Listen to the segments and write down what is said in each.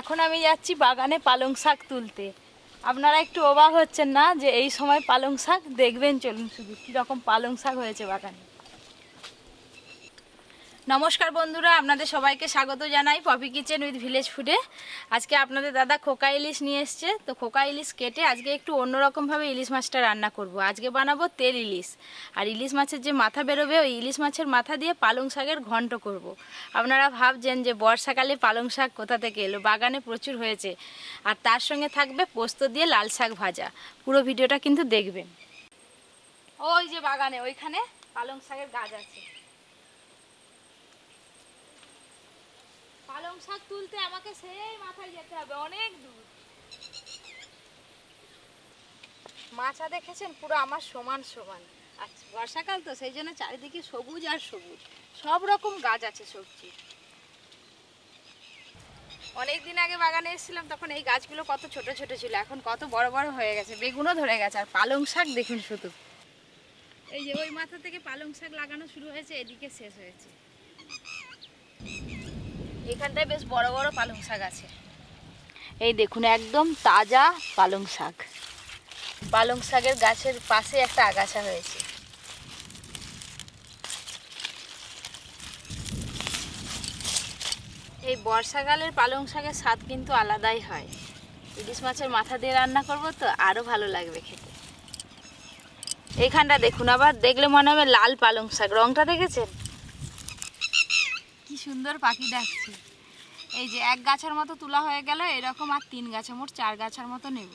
এখন আমি যাচ্ছি বাগানে পালং শাক তুলতে। আপনারা একটু অবাক হচ্ছেন না যে এই সময় পালং শাক? দেখবেন চলুন শুধু কীরকম পালং শাক হয়েছে বাগানে। নমস্কার বন্ধুরা, আপনাদের সবাইকে স্বাগত জানাই পপি কিচেন উইথ ভিলেজ ফুডে। আজকে আপনাদের দাদা খোকা ইলিশ নিয়ে এসছে, তো খোকা ইলিশ কেটে আজকে একটু অন্যরকমভাবে ইলিশ মাছটা রান্না করব। আজকে বানাবো তেল ইলিশ, আর ইলিশ মাছের যে মাথা বেরোবে ওই ইলিশ মাছের মাথা দিয়ে পালং শাকের ঘন্ট করব। আপনারা ভাবছেন যে বর্ষাকালে পালং শাক কোথা থেকে এলো? বাগানে প্রচুর হয়েছে, আর তার সঙ্গে থাকবে পোস্ত দিয়ে লাল শাক ভাজা। পুরো ভিডিওটা কিন্তু দেখবেন। ওই যে বাগানে ওইখানে পালং শাকের গাছ আছে। পালং শাক তুলতে আমাকে সেই মাথায় যেতে হবে, অনেক দূর। মাছা দেখেছেন পুরো আমার সমান সমান। আচ্ছা, বর্ষাকাল তো সেই জন্য চারিদিকে সবুজ আর সবুজ, সব রকম গাছ আছে সবজি। অনেক দিন আগে বাগানে এসেছিলাম, তখন এই গাছগুলো কত ছোট ছোট ছিল, এখন কত বড় বড় হয়ে গেছে, বেগুনও ধরে গেছে। আর পালং শাক দেখুন শুধু, এই যে ওই মাথা থেকে পালং শাক লাগানো শুরু হয়েছে, এদিকে শেষ হয়েছে। এখানটায় বেশ বড় বড় পালং শাক আছে। এই দেখুন একদম তাজা পালং শাক। পালং শাকের গাছের পাশে একটা আগাছা হয়েছে। এই বর্ষাকালের পালং শাকের স্বাদ কিন্তু আলাদাই হয়। ইলিশ মাছের মাথা দিয়ে রান্না করব তো আরও ভালো লাগবে খেতে। এইখানটা দেখুন, আবার দেখলে মনে হবে লাল পালং শাক। রংটা দেখেছেন কি সুন্দর? পাখি ডাকছে। এই যে এক গাছের মতো তোলা হয়ে গেল, এরকম আর 3 গাছে, মোট 4 গাছের মতো নেব।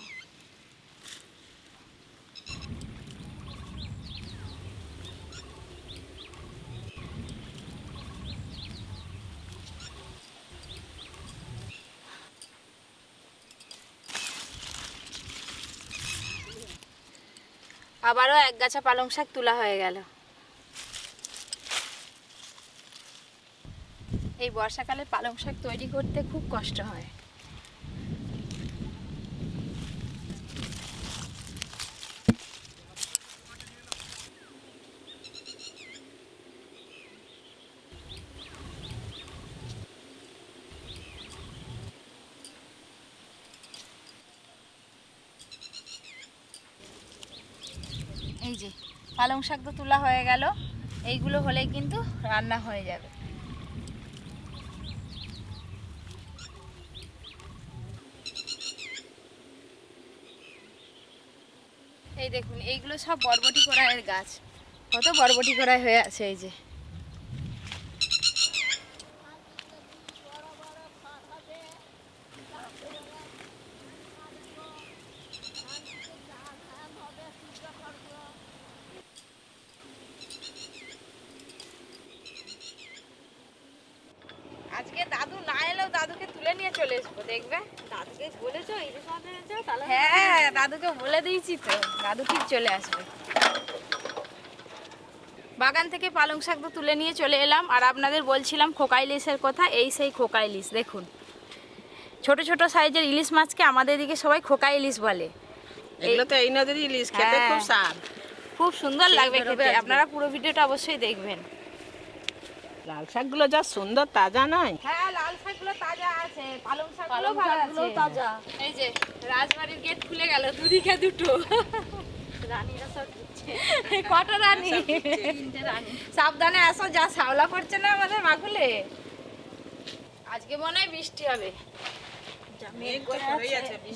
আবারও এক গাছা পালং শাক তোলা হয়ে গেল। এই বর্ষাকালে পালং শাক তৈরি করতে খুব কষ্ট হয়। এই যে পালং শাক তো তোলা হয়ে গেল, এইগুলো হলেই কিন্তু রান্না হয়ে যাবে। এই দেখুন এইগুলো সব বরবটি কড়াইয়ের গাছ, কত বরবটি কড়াই হয়ে আছে। এই যে আজকে দাদু না এলেও দাদুকে তুলে নিয়ে চলে আসবো, দেখবে। দাদুকে বলেছো ইলিশ মাছ এনেছো? তাহলে হ্যাঁ, দাদুকে বলে দিয়েছি তো, দাদু ঠিক চলে আসবে। বাগান থেকে পালং শাক তো তুলে নিয়ে চলে এলাম, আর আপনাদের বলছিলাম খোকা ইলিশের কথা। এই সেই খোকা ইলিশ দেখুন, ছোট ছোট সাইজের ইলিশ মাছকে আমাদের দিকে সবাই খোকা ইলিশ বলে। এগুলো তো এই নদীর ইলিশ, খেতে খুব স্বাদ, খুব সুন্দর লাগবে খেতে। আপনারা পুরো ভিডিওটা অবশ্যই দেখবেন। লাল শাকগুলো যা সুন্দর, তাজা নয়? হ্যাঁ, লাল শাকগুলো তাজা আছে, পালং শাকগুলো ভালো আছে তাজা। এই যে রাজবাড়ির গেট খুলে গেল, দুদিকে দুটো রানীরা সব ঢুকছে। কটা রানী? 3টে রানী। সাবধানে আসো, যা শাওলা পড়ছে না আমাদের মাগুলে। আজকে মনে হয় বৃষ্টি হবে।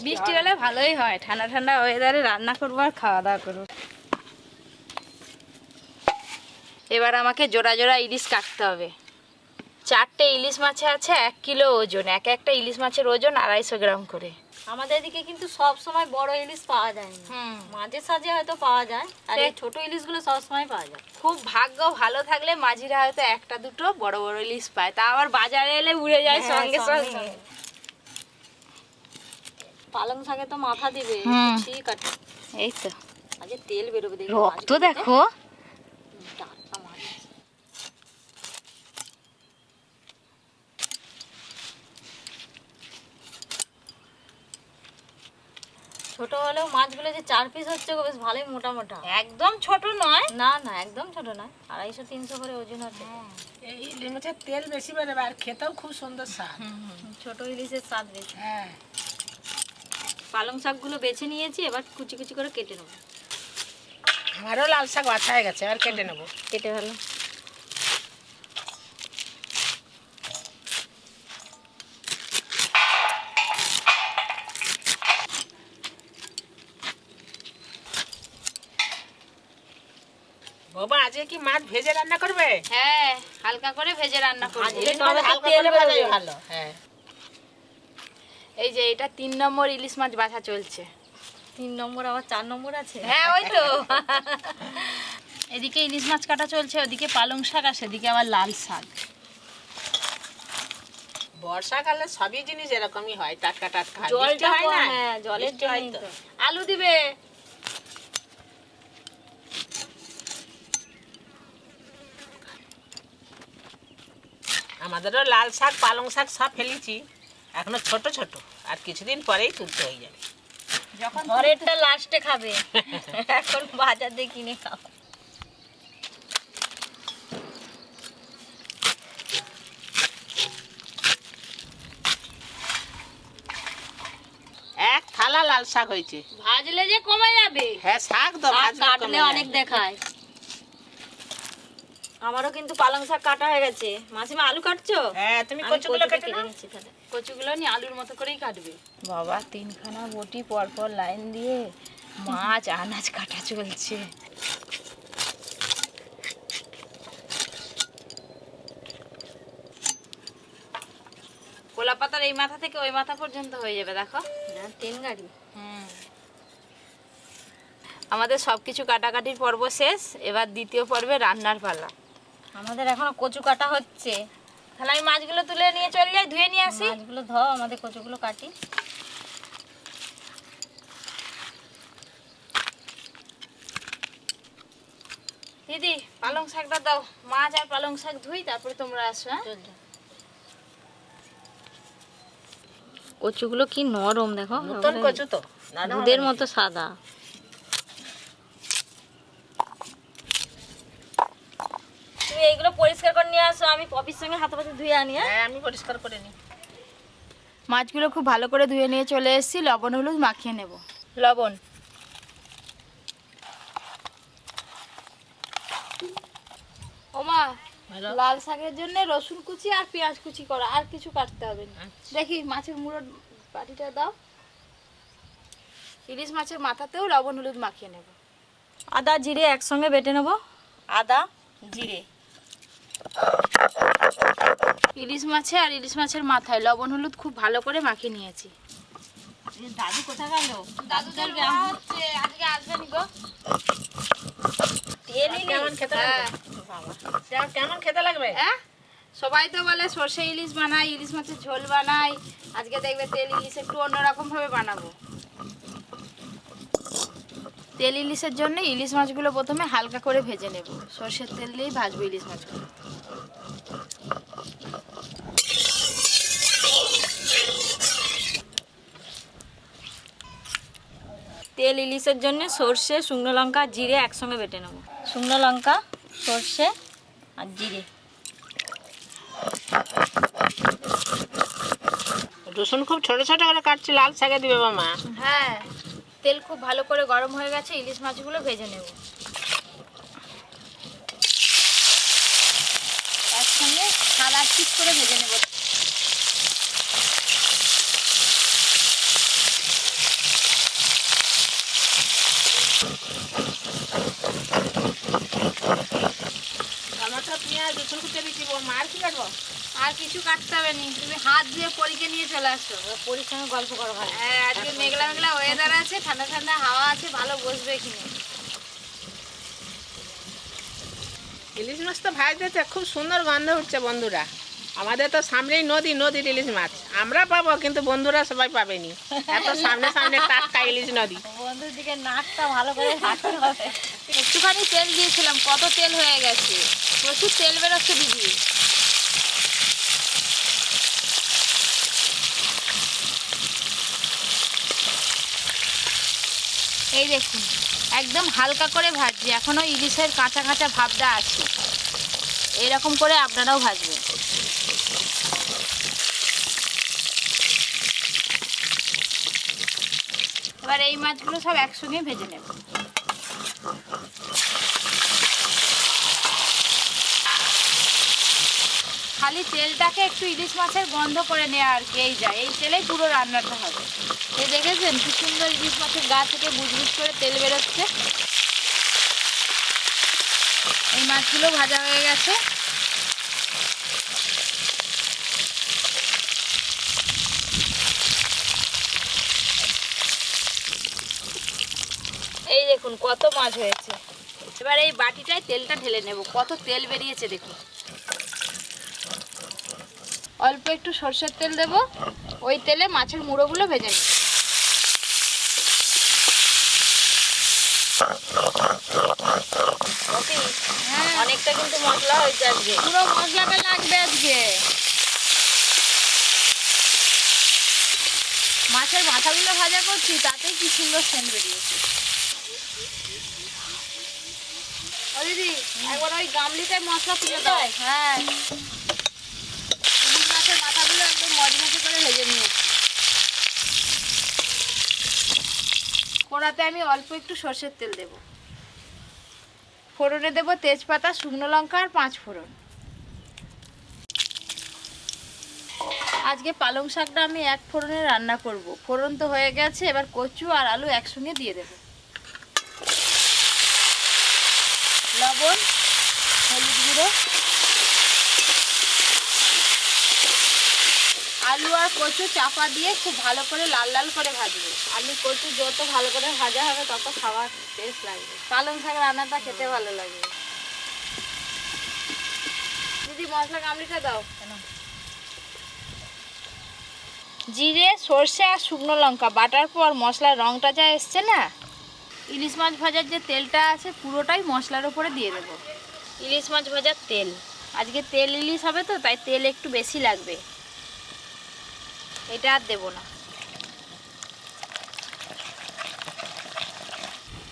বৃষ্টি হলে ভালোই হয়, ঠান্ডা ঠান্ডা ওয়েদারে রান্না করবো আর খাওয়া দাওয়া করবো। এবার আমাকে জোড়া জোড়া ইলিশ কাটতে হবে। 4টে ইলিশ মাছে আছে 1 কিলো ওজন। একটা ইলিশ মাছের ওজন 250 গ্রাম করে। আমাদের এদিকে কিন্তু সব সময় বড় ইলিশ পাওয়া যায় না, মাঝে সাঝে হয়তো পাওয়া যায়, আর এই ছোট ইলিশগুলো সব সময় পাওয়া যায়। খুব ভাগ্য ভালো থাকলে মাঝিরা হয়তো একটা দুটো বড় বড় ইলিশ পায়, তা আবার বাজারে এলে উড়ে যায় সঙ্গে সঙ্গে। পালং শাকে তো মাথা দিবে, ঠিক আছে। এই তো আজকে তেল বেরোবে, দেখো রক্ত দেখো। টাটকা মাছ। ছোট হলেও মাছগুলো যে 4 পিস হচ্ছে গো, বেশ ভালোই মোটা মোটা। একদম ছোট নয়। না না, একদম ছোট না, 250-300 করে ওজন হচ্ছে। এই ইলিশ মাছের তেল বেশি বেরোবে আর খেতেও খুব সুন্দর স্বাদ। ছোট ইলিশের স্বাদ বেশি। হ্যাঁ, পালং শাকগুলো বেছে নিয়েছি, এবার কুচি কুচি করে কেটে নেবো। আমারও লাল শাক বাছা হয়ে গেছে, এবার কেটে নেবো। কেটে ফেলো। বাবা আজকে কি মাছ ভেজে রান্না করবে? হ্যাঁ, হালকা করে ভেজে রান্না করব। ভাজলে তবে তো হালকা তেল করে ভাজাই বেরোবে। ভালো। হ্যাঁ, এই যে এটা 3 নম্বর ইলিশ মাছ বাছা চলছে। 3 নম্বর আবার 4 নম্বর আছে। হ্যাঁ, ওই তো। এদিকে ইলিশ মাছ কাটা চলছে, ওদিকে পালং শাক আর সেদিকে আবার লাল শাক। বর্ষাকালে সবই জিনিস এরকমই হয়, টাটকা টাটকা হয়। বৃষ্টি জলটা হয় না? হ্যাঁ, জলের বৃষ্টি হয় জন্যই তো। তো। আলু দিবে। আমাদেরও লাল শাক পালং শাক সব ফেলেছি, এখনো ছোট ছোট, আর কিছুদিন পরেই তুলতে হয়ে যাবে। যখন ঘরেরটা লাস্টে খাবে, এখন বাজার দিয়ে কিনে খাও। এক থালা লাল শাক হয়েছে। ভাজলে যে কমে যাবে। হ্যাঁ, শাক তো শাক ভাজলে কাটলে কমে অনেক যায়। দেখায়। আমারও কিন্তু পালং শাক কাটা হয়ে গেছে। মাসিমা আলু কাটছো? হ্যাঁ, তুমি আমি কচুগুলো কচুটা কেটে নাও। নিচ্ছি তাহলে। কচুগুলো নিয়ে আলুর মতো করেই কাটবে। বাবা, 3খানা বটি পর পর লাইন দিয়ে মাছ আনাজ কাটা চলছে। কলা পাতার এই মাথা থেকে ওই মাথা পর্যন্ত হয়ে যাবে, দেখো। হ্যাঁ, 3 গাড়ি। আমাদের সবকিছু কাটাকাটির পর্ব শেষ, এবার দ্বিতীয় পর্বে রান্নার পালা। আমাদের এখনো কচু কাটা হচ্ছে। তাহলে আমি মাছগুলো তুলে নিয়ে চলে যাই, ধুয়ে নিয়ে আসি। মাছগুলো ধোও, আমাদের কচুগুলো কাটি। দিদি, পালং শাকটা দাও। মাছ আর পালং শাক ধুই, তারপরে তোমরা আসো। হ্যাঁ, চল যা। কচুগুলো কি নরম দেখো, নতুন কচু তো, নরম হবে দুধের না। মতো সাদা। তুমি এইগুলো পরিষ্কার করে নিয়ে আসো, আমি পপির সঙ্গে হাতে পাতে ধুয়ে আনি। হ্যাঁ, হ্যাঁ, আমি পরিষ্কার করে নিই। মাছগুলো খুব ভালো করে ধুয়ে নিয়ে চলে এসেছি, লবণ হলুদ মাখিয়ে নেব। লবণ, ওমা, ভালো। লাল শাকের জন্য রসুন কুচি আর পেঁয়াজ কুচি করা, আর কিছু কাটতে হবে না। দেখি মাছের মুড়োর বাটিটা দাও। ইলিশ মাছের মাথাতেও লবণ হলুদ মাখিয়ে নেব। আদা জিরে একসঙ্গে বেটে নেব। আদা জিরে। ইলিশ মাছে আর ইলিশ মাছের মাথায় লবণ হলুদ খুব ভালো করে মাখিয়ে নিয়েছি। দাদু কোথায় গেল? দাদুদের হচ্ছে, আজকে আসবেন গো। তেল কেমন খেতে লাগবে? কেমন খেতে লাগবে? হ্যাঁ, সবাই তো বলে সর্ষে ইলিশ বানাই, ইলিশ মাছের ঝোল বানাই। আজকে দেখবে তেল ইলিশ একটু অন্যরকম ভাবে বানাবো। তেল ইলিশের জন্য ইলিশ মাছগুলো প্রথমে হালকা করে ভেজে নেব। সর্ষের তেল দিয়েই ভাজবো ইলিশ মাছগুলো। তেল ইলিশের জন্য সর্ষে শুকনো লঙ্কা জিরে একসঙ্গে বেটে নেব। শুকনো লঙ্কা সর্ষে আর জিরে। রসুন খুব ছোট ছোট করে কাটছি, লাল শাকে দিবে মা। হ্যাঁ, তেল খুব ভালো করে গরম হয়ে গেছে, ইলিশ মাছগুলো ভেজে নেব। একসঙ্গে 7-8 পিস করে ভেজে নেব। টমেটো পেঁয়াজ রসুন কুচে দিচ্ছি, মার কি কাটবো? আর কিছু কাটতে হবে না, তুমি হাত দিয়ে পরীকে নিয়ে চলে আসো। পরির সঙ্গে গল্প করো ভালো। হ্যাঁ, আজকে মেঘলা মেঘলা ওয়েদার আছে, ঠান্ডা ঠান্ডা হাওয়া আছে, ভালো বসবে এখানে। ইলিশ মাছ তো ভাজতে খুব সুন্দর গন্ধ উঠছে বন্ধুরা। আমাদের তো সামনেই নদী, নদীর ইলিশ মাছ আমরা পাবো, কিন্তু বন্ধুরা সবাই পাবেনি। এত সামনে সামনে টাটকা ইলিশ নদী। বন্ধুর দিকে নাকটা ভালো করে রাখতে হবে। একটুখানি তেল দিয়েছিলাম, কত তেল হয়ে গেছে, প্রচুর তেল বেরোচ্ছে দিদি। এই দেখুন একদম হালকা করে ভাজছি, এখনো ইলিশের কাঁচা কাঁচা ভাবটা আছে। এইরকম করে আপনারাও ভাজবেন। এবার এই মাছগুলো সব একসঙ্গে ভেজে নেব। খালি তেলটাকে একটু ইলিশ মাছের গন্ধ করে নেওয়া আর কি, এই তেলেই পুরো রান্নাটা হবে। এই দেখেছেন কি সুন্দর ইলিশ মাছের গা থেকে বুজবুজ করে তেল বেরোচ্ছে। এই মাছগুলো ভাজা হয়ে গেছে। এই দেখুন কত মাছ হয়েছে। এবার এই বাটিটায় তেলটা ঢেলে নেব। কত তেল বেরিয়েছে দেখুন। অল্প একটু সরষের তেল দেব, ওই তেলে মাছের মুড়োগুলো ভেজে নেব। অনেকটা কিন্তু মশলা হয়েছে আজকে, পুরো মশলাটা লাগবে আজকে। মাছের মাথাগুলো ভাজা করছি, তাতেই কি সুন্দর সেন্ট বেরিয়েছে। ও দিদি একবার ওই গামলিতে মশলা তুলে দাও। হ্যাঁ, ইলিশ মাছের মাথাগুলো একদম মজমজে করে ভেজে নিয়েছি। কড়াতে আমি অল্প একটু সরষের তেল দেব। ফোড়নে দেব তেজপাতা, শুকনো লঙ্কা আর 5 ফোড়ন। আজকে পালং শাকটা আমি 1 ফোড়নে রান্না করব। ফোড়ন তো হয়ে গেছে, এবার কচু আর আলু একসঙ্গে দিয়ে দেব। লবণ, হলুদ গুঁড়ো, আলু আর কচু চাপা দিয়ে খুব ভালো করে লাল লাল করে ভাজবো। আলু কচু যত ভালো করে ভাজা হবে তত খাবার টেস্ট লাগবে, পালং শাক রান্নাটা খেতে ভালো লাগে। দিদি মশলা গামলিটা দাও। কেন? জিরে, সর্ষে আর শুকনো লঙ্কা বাটার পর মশলার রঙটা যা এসছে না, ইলিশ মাছ ভাজার যে তেলটা আছে পুরোটাই মশলার উপরে দিয়ে দেবো। ইলিশ মাছ ভাজার তেল, আজকে তেল ইলিশ হবে তো, তাই তেল একটু বেশি লাগবে। এটা আর দেবো না।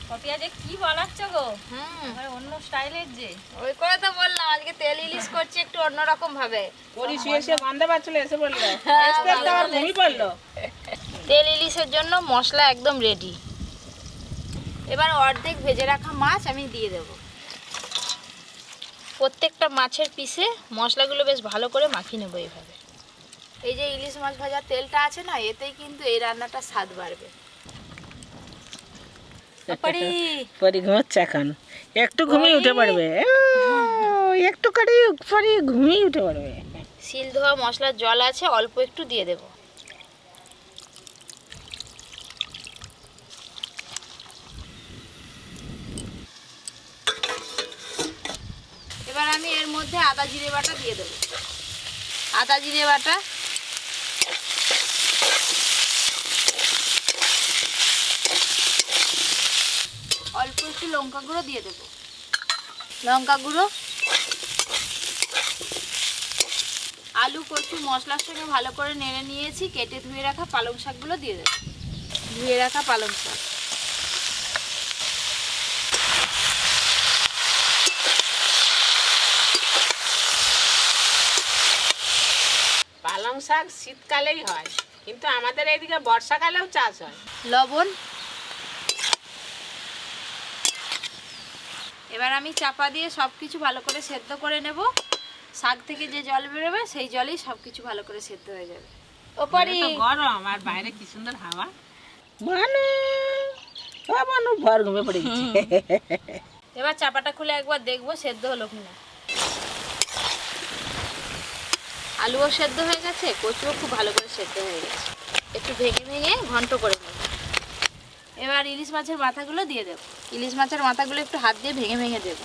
পপি আজকে কি বানাচ্ছো গো? অন্য স্টাইলের যে, ওই করে তো বললাম আজকে তেল ইলিশ করছি একটু অন্যরকম ভাবে। পরি শুয়ে শুয়ে গন্ধে পাচ্ছিল, এসে বললো আবার ঘুমিয়ে পড়লো। তেল ইলিশের জন্য মশলা একদম রেডি। এবার অর্ধেক ভেজে রাখা মাছ আমি দিয়ে দেব। প্রত্যেকটা মাছের পিসে মশলাগুলো বেশ ভালো করে মাখিয়ে নেবো এইভাবে। এই যে ইলিশ মাছ ভাজার তেলটা আছে না, এতেই কিন্তু এই রান্নাটা স্বাদ বাড়বে। পরি ঘুমাচ্ছে এখন, একটু ঘুমিয়ে উঠে পড়বে, একটু করে পরি ঘুমিয়ে উঠে পড়বে। শিল ধোয়া মশলার জল আছে, অল্প একটু দিয়ে দেব। এবার আমি এর মধ্যে আদা জিরে বাটা দিয়ে দেব। আদা জিরে বাটা, অল্প একটু লঙ্কা গুঁড়ো দিয়ে দেব। লঙ্কা গুঁড়ো, আলু কচু মশলার সঙ্গে ভালো করে নেড়ে নিয়েছি। কেটে ধুয়ে রাখা পালং শাকগুলো দিয়ে দেব। ধুয়ে রাখা পালং শাক, পালং শাক শীতকালেই হয়, কিন্তু আমাদের এইদিকে বর্ষাকালেও চাষ হয়। লবণ। এবার আমি চাপা দিয়ে সব কিছু ভালো করে সেদ্ধ করে নেব। শাক থেকে যে জল বেরোবে সেই জলেই সব কিছু ভালো করে সেদ্ধ হয়ে যাবে। ওপারি গরম আর বাইরে কি সুন্দর হাওয়া। মানু মানু ভর ঘুমিয়ে পড়ে গেছে। এবার চাপাটা খুলে একবার দেখবো সেদ্ধ হলো কিনা। আলুও সেদ্ধ হয়ে গেছে, কচুও খুব ভালো করে সেদ্ধ হয়ে গেছে। একটু ভেঙে ভেঙে ঘন্ট করে নেব। এবার ইলিশ মাছের মাথাগুলো দিয়ে দেব। ইলিশ মাছের মাথাগুলো একটু হাত দিয়ে ভেঙে ভেঙে দেব।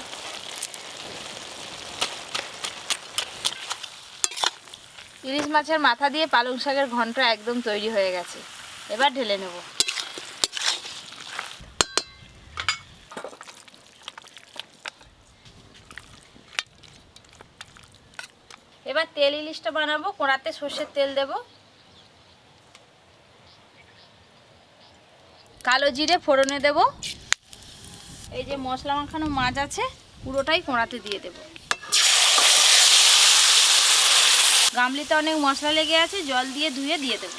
ইলিশ মাছের মাথা দিয়ে পালং শাকের ঘন্ট একদম তৈরি হয়ে গেছে। এবার ঢেলে নেব। এবার তেল ইলিশটা বানাবো। কড়াতে সর্ষের তেল দেব। কালো জিরে ফোড়নে দেব। এই যে মশলা মাখানো মাছ আছে পুরোটাই কোঁড়াতে দিয়ে দেব। গামলিতে অনেক মশলা লেগে আছে, জল দিয়ে ধুয়ে দিয়ে দেব।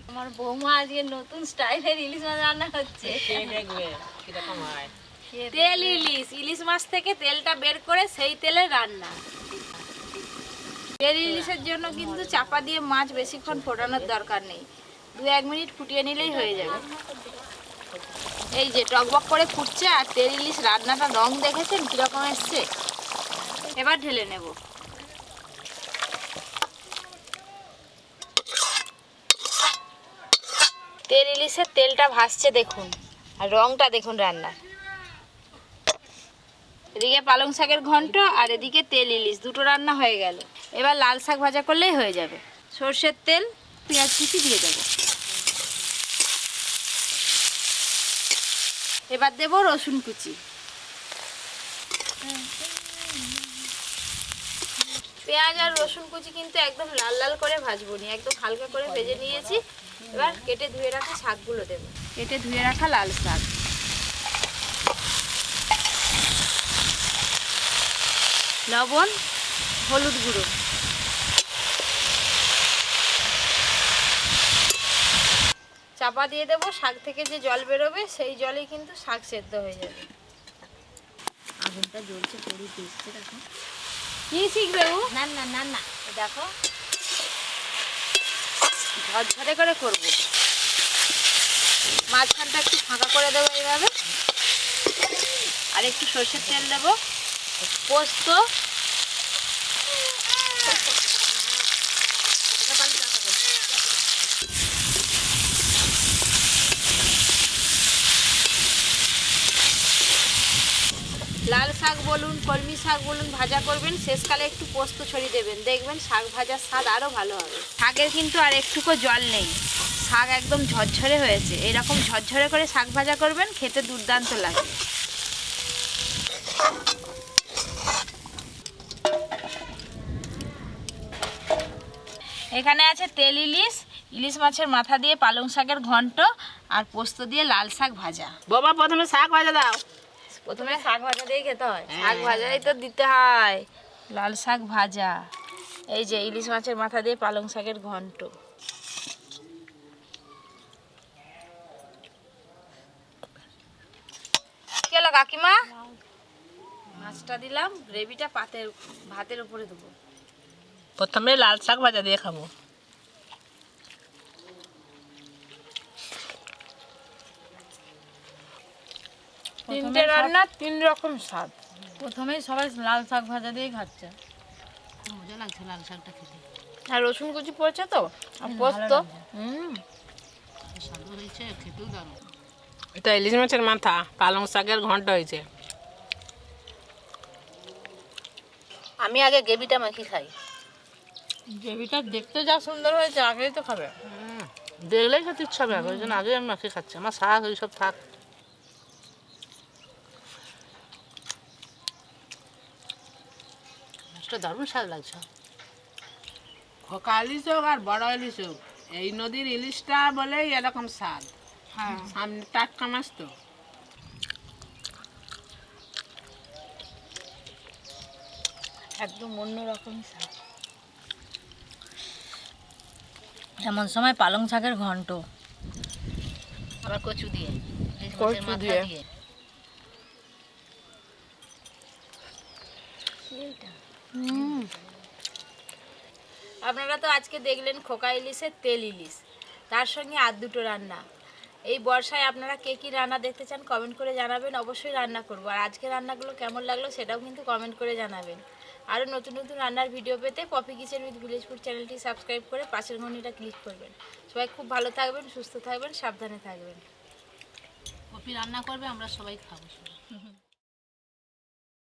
আমার বৌমা আজকে নতুন স্টাইলের ইলিশ মাছ রান্না করছে। দেখবে কিরকম হয়। তেল ইলিশ, ইলিশ মাছ থেকে তেলটা বের করে সেই তেলে রান্না। তেল ইলিশের জন্য কিন্তু চাপা দিয়ে মাছ বেশিক্ষণ ফোটানোর দরকার নেই, 2-1 মিনিট ফুটিয়ে নিলেই হয়ে যাবে। এই যে টকবক করে ফুটছে, আর তেল ইলিশ রান্নাটা রং দেখেছেন কিরকম এসছে। এবার ঢেলে নেব। তেল ইলিশের তেলটা ভাসছে দেখুন, আর রংটা দেখুন রান্নার। এদিকে পালং শাকের ঘন্ট আর এদিকে তেল ইলিশ, দুটো রান্না হয়ে গেল। এবার লাল শাক ভাজা করলেই হয়ে যাবে। সর্ষের তেল, পেঁয়াজ কুচি দিয়ে দেব। এবার দেব রসুন কুচি। পেঁয়াজ আর রসুন কুচি কিন্তু একদম লাল লাল করে ভাজবো নি, একদম হালকা করে ভেজে নিয়েছি। এবার কেটে ধুয়ে রাখা শাকগুলো দেব। কেটে ধুয়ে রাখা লাল শাক, লবণ, হলুদ গুঁড়ো, চাপা দিয়ে দেবো। শাক থেকে যে জল বেরোবে সেই জলেই কিন্তু শাক সেদ্ধ হয়ে যাবে। আগুনটা জ্বলছে, পড়ি দিচ্ছে দেখো। কি শিখবে ও? না না না না, দেখো ঝরঝরে করে করবো। মাঝখানটা একটু ফাঁকা করে দেবো এইভাবে, আর একটু সর্ষের তেল দেবো, পোস্ত, লাল শাক বলুন কলমি শাক বলুন ভাজা করবেন, শেষকালে একটু পোস্ত ছড়িয়ে দেবেন, দেখবেন শাক ভাজার স্বাদ আরও ভালো হবে। শাকের কিন্তু আর একটুকু জল নেই, শাক একদম ঝরঝরে হয়েছে। এরকম ঝরঝরে করে শাক ভাজা করবেন, খেতে দুর্দান্ত লাগে। এখানে আছে তেল ইলিশ, ইলিশ মাছের মাথা দিয়ে পালং শাকের ঘন্ট, আর পোস্ত দিয়ে লাল শাক ভাজা। বাবা প্রথমে শাক ভাজা দাও। প্রথমে শাক ভাজা দিয়ে খেতে হয়। শাক ভাজাই তো দিতে হয়, লাল শাক ভাজা। এই যে ইলিশ মাছের মাথা দিয়ে পালং শাকের ঘন্ট। কি হলো কাকিমা? মাছটা দিলাম, গ্রেভিটা ভাতের উপরে দেবো। প্রথমে লাল শাক ভাজা দিয়ে খাবো। তিনটে রান্না 3 রকম স্বাদ। প্রথমেই সবাই লাল শাক ভাজা দিয়ে খাচ্ছে। খুব মজা লাগছে লাল শাকটা খেতে। আর রসুন কুচি পড়েছে তো, আর পোস্ত। স্বাদ হয়েছে, খেতেও দারুণ। এটা ইলিশ মাছের মাথা, পালং শাকের ঘন্ট হয়েছে। আমি আগে গ্রেভিটা মাখি খাই। গ্রেভিটা দেখতে যা সুন্দর হয়েছে, আগেই তো খাবে। দেখলেই খেতে ইচ্ছা হবে, ওই জন্য আগে আমি মাখি খাচ্ছি। আমার শাক এইসব থাক। মাছটা দারুণ স্বাদ লাগছে। খোকা ইলিশ হোক আর বড় ইলিশ হোক, এই নদীর ইলিশটা বলেই এরকম স্বাদ। হ্যাঁ, সামনে টাটকা মাছ তো। একদম অন্য রকম স্বাদ। এমন সময় পালং শাকের ঘন্ট, আবার কচু দিয়ে, কচু দিয়ে। আপনারা তো আজকে দেখলেন খোকা ইলিশের তেল ইলিশ, তার সঙ্গে আর দুটো রান্না। এই বর্ষায় আপনারা কে কী রান্না দেখতে চান কমেন্ট করে জানাবেন, অবশ্যই রান্না করবো। আর আজকে রান্নাগুলো কেমন লাগলো সেটাও কিন্তু কমেন্ট করে জানাবেন। আরও নতুন নতুন রান্নার ভিডিও পেতে Poppy kitchen with village food চ্যানেলটি সাবস্ক্রাইব করে পাশের ঘন্টিটা ক্লিক করবেন। সবাই খুব ভালো থাকবেন, সুস্থ থাকবেন, সাবধানে থাকবেন। পপি রান্না করবে, আমরা সবাই খাবো।